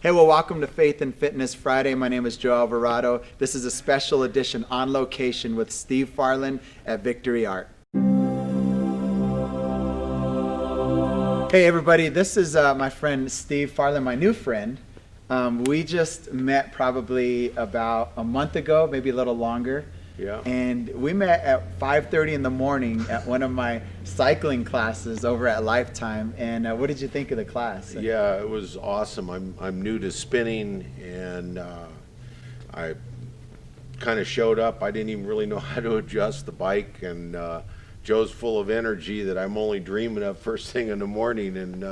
Hey, well, welcome to Faith and Fitness Friday. My name is Joe Alvarado. This is a special edition on location with Steve Farland at Victory Art. Hey, everybody, this is my friend Steve Farland, my new friend. We just met probably about a month ago, maybe a little longer. Yeah. And we met at 5:30 in the morning at one of my cycling classes over at Lifetime. And what did you think of the class? Yeah, it was awesome. I'm new to spinning, and I kind of showed up. I didn't even really know how to adjust the bike, and Joe's full of energy that I'm only dreaming of first thing in the morning. And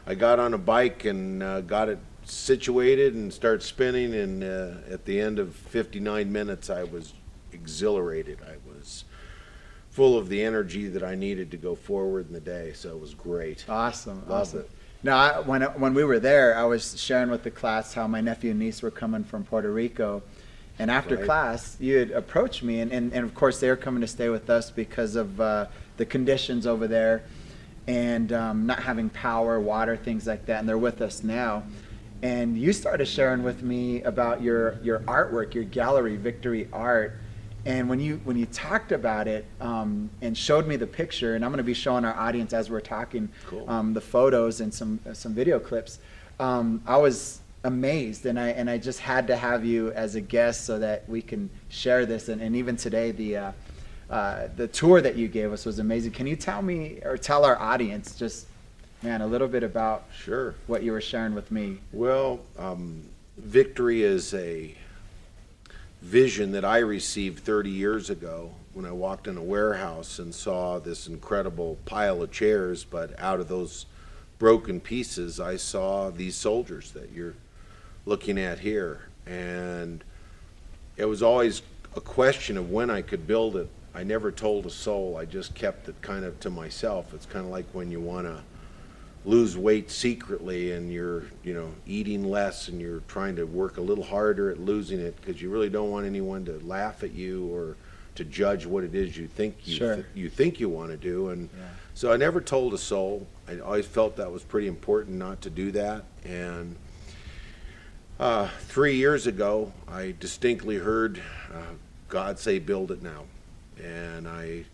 I got on a bike and got it situated and started spinning. And at the end of 59 minutes, I was exhilarated. I was full of the energy that I needed to go forward in the day, so it was great. Awesome. Loved it. Now, when we were there, I was sharing with the class how my nephew and niece were coming from Puerto Rico, and after Right. class, you had approached me, and of course they were coming to stay with us because of the conditions over there, and not having power, water, things like that, and they're with us now. And you started sharing with me about your artwork, your gallery, Victory Art. And when you talked about it and showed me the picture, and I'm going to be showing our audience as we're talking Cool. the photos and some video clips, I was amazed, and I just had to have you as a guest so that we can share this. And even today, the tour that you gave us was amazing. Can you tell me or tell our audience just, man, a little bit about Sure. what you were sharing with me? Well, victory is a vision that I received 30 years ago when I walked in a warehouse and saw this incredible pile of chairs, but out of those broken pieces I saw these soldiers that you're looking at here. And it was always a question of when I could build it. I never told a soul. I just kept it kind of to myself. It's kind of like when you want to lose weight secretly and you're eating less and you're trying to work a little harder at losing it because you really don't want anyone to laugh at you or to judge what it is you think you think you want to do. And so I never told a soul. I always felt that was pretty important not to do that. And 3 years ago I distinctly heard God say, build it now. And I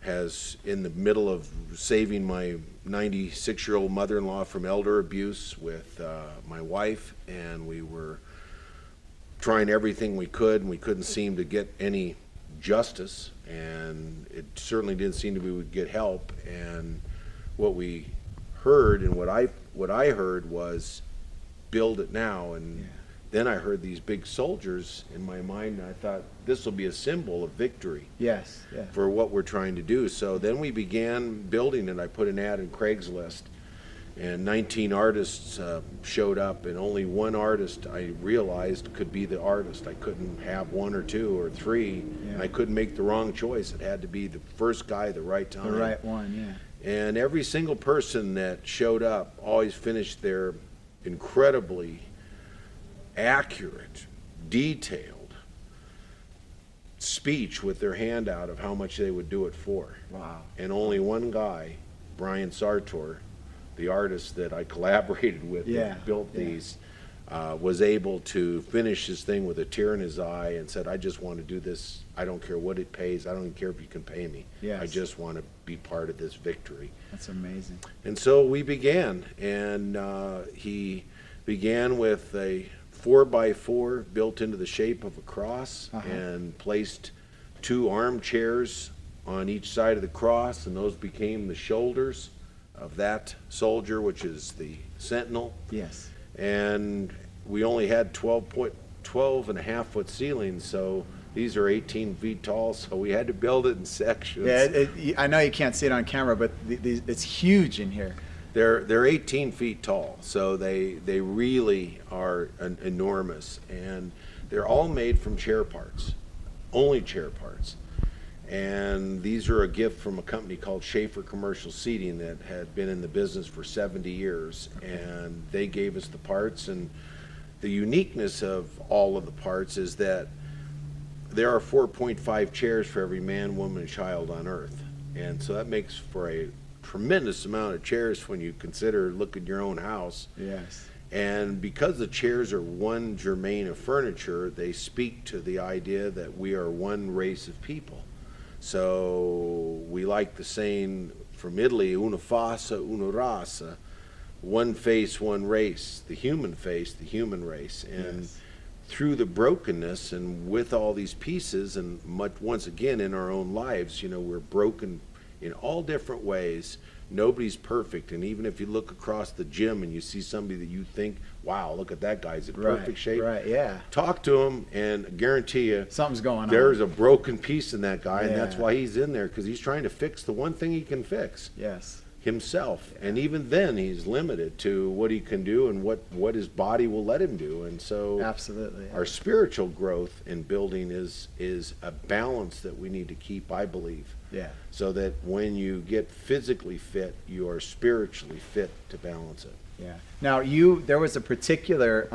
has in the middle of saving my 96-year-old mother-in-law from elder abuse with my wife, and we were trying everything we could, and we couldn't seem to get any justice, and it certainly didn't seem to be we would get help. And what we heard and what I heard was build it now. And then I heard these big soldiers in my mind, and I thought this will be a symbol of victory. Yes. For what we're trying to do. So then we began building it. I put an ad in Craigslist, and 19 artists showed up, and only one artist I realized could be the artist. I couldn't have one or two or three. Yeah. I couldn't make the wrong choice. It had to be the first guy, the right time. The right one, yeah. And every single person that showed up always finished their incredibly accurate, detailed speech with their hand out of how much they would do it for. Wow. And only one guy, Brian Sartor, the artist that I collaborated with that built these, was able to finish his thing with a tear in his eye and said, I just want to do this. I don't care what it pays. I don't even care if you can pay me. Yes. I just want to be part of this victory. That's amazing. And so we began, and he began with a 4x4 built into the shape of a cross, and placed 2 armchairs on each side of the cross, and those became the shoulders of that soldier, which is the sentinel. Yes. And we only had 12.5-foot ceilings, so these are 18 feet tall, so we had to build it in sections. Yeah, I know you can't see it on camera, but it's huge in here. They're 18 feet tall, so they really are enormous, and they're all made from chair parts, only chair parts. And these are a gift from a company called Schaefer Commercial Seating that had been in the business for 70 years, and they gave us the parts. And the uniqueness of all of the parts is that there are 4.5 chairs for every man, woman, and child on earth, and so that makes for a tremendous amount of chairs when you consider look at your own house. Yes. And because the chairs are one germane of furniture, they speak to the idea that we are one race of people. So we like the saying from Italy, una faccia, una razza, one face, one race, the human face, the human race. And Yes. through the brokenness and with all these pieces, and once again in our own lives, we're broken in all different ways. Nobody's perfect, and even if you look across the gym and you see somebody that you think, wow, look at that guy's in perfect shape, Right, yeah. talk to him, and I guarantee you Something's going on. there's a broken piece in that guy, and that's Yeah. why he's in there, because he's trying to fix the one thing he can fix, Yes. himself. And even then he's limited to what he can do and what his body will let him do. And so Absolutely. our spiritual growth and building is a balance that we need to keep, I believe, Yeah. so that when you get physically fit, you are spiritually fit to balance it. Yeah. Now, there was a particular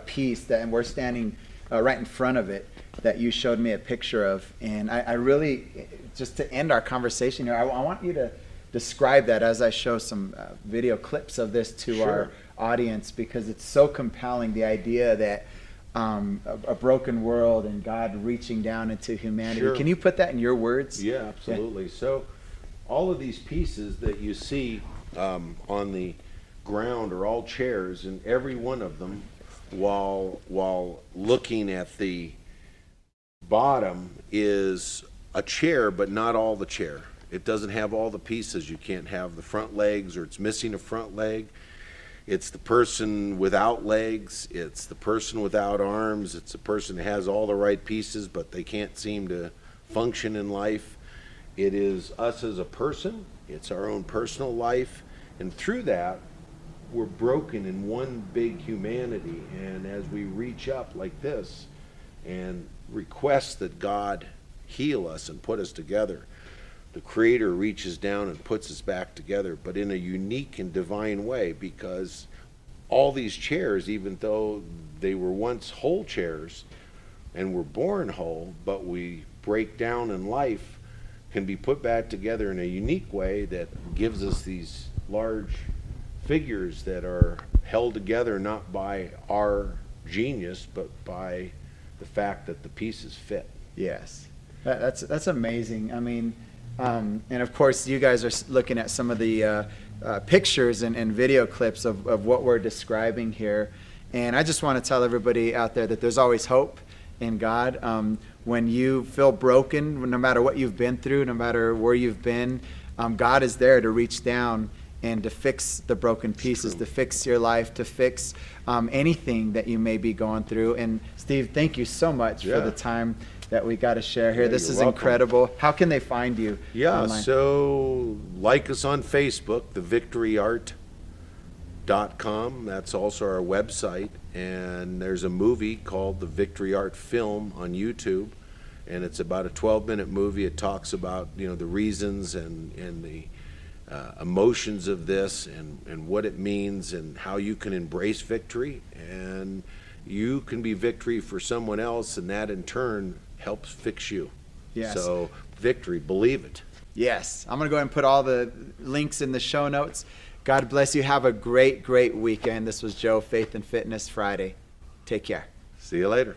piece that, and we're standing right in front of it, that you showed me a picture of, and I really, just to end our conversation here, I want you to describe that as I show some video clips of this to Sure. our audience, because it's so compelling, the idea that a broken world and God reaching down into humanity. Sure. Can you put that in your words? Yeah, absolutely. So all of these pieces that you see on the ground are all chairs, and every one of them, while looking at the bottom, is a chair, but not all the chair. It doesn't have all the pieces. You can't have the front legs, or it's missing a front leg. It's the person without legs. It's the person without arms. It's the person that has all the right pieces, but they can't seem to function in life. It is us as a person. It's our own personal life. And through that, we're broken in one big humanity. And as we reach up like this and request that God heal us and put us together, the Creator reaches down and puts us back together, but in a unique and divine way, because all these chairs, even though they were once whole chairs and were born whole, but we break down in life, can be put back together in a unique way that gives us these large figures that are held together not by our genius, but by the fact that the pieces fit. Yes, that's amazing. I mean, and of course, you guys are looking at some of the pictures and video clips of what we're describing here. And I just want to tell everybody out there that there's always hope in God. When you feel broken, no matter what you've been through, no matter where you've been, God is there to reach down and to fix the broken pieces, to fix your life, to fix anything that you may be going through. And Steve, thank you so much for the time that we got to share here. Yeah, this you're is welcome. incredible. How can they find you online? So like us on Facebook, thevictoryart.com. That's also our website. And there's a movie called The Victory Art Film on YouTube. And it's about a 12-minute movie. It talks about, the reasons and the emotions of this and what it means and how you can embrace victory. And you can be victory for someone else, and that in turn helps fix you. Yes. So victory, believe it. Yes. I'm going to go ahead and put all the links in the show notes. God bless you. Have a great, great weekend. This was Joe, Faith and Fitness Friday. Take care. See you later.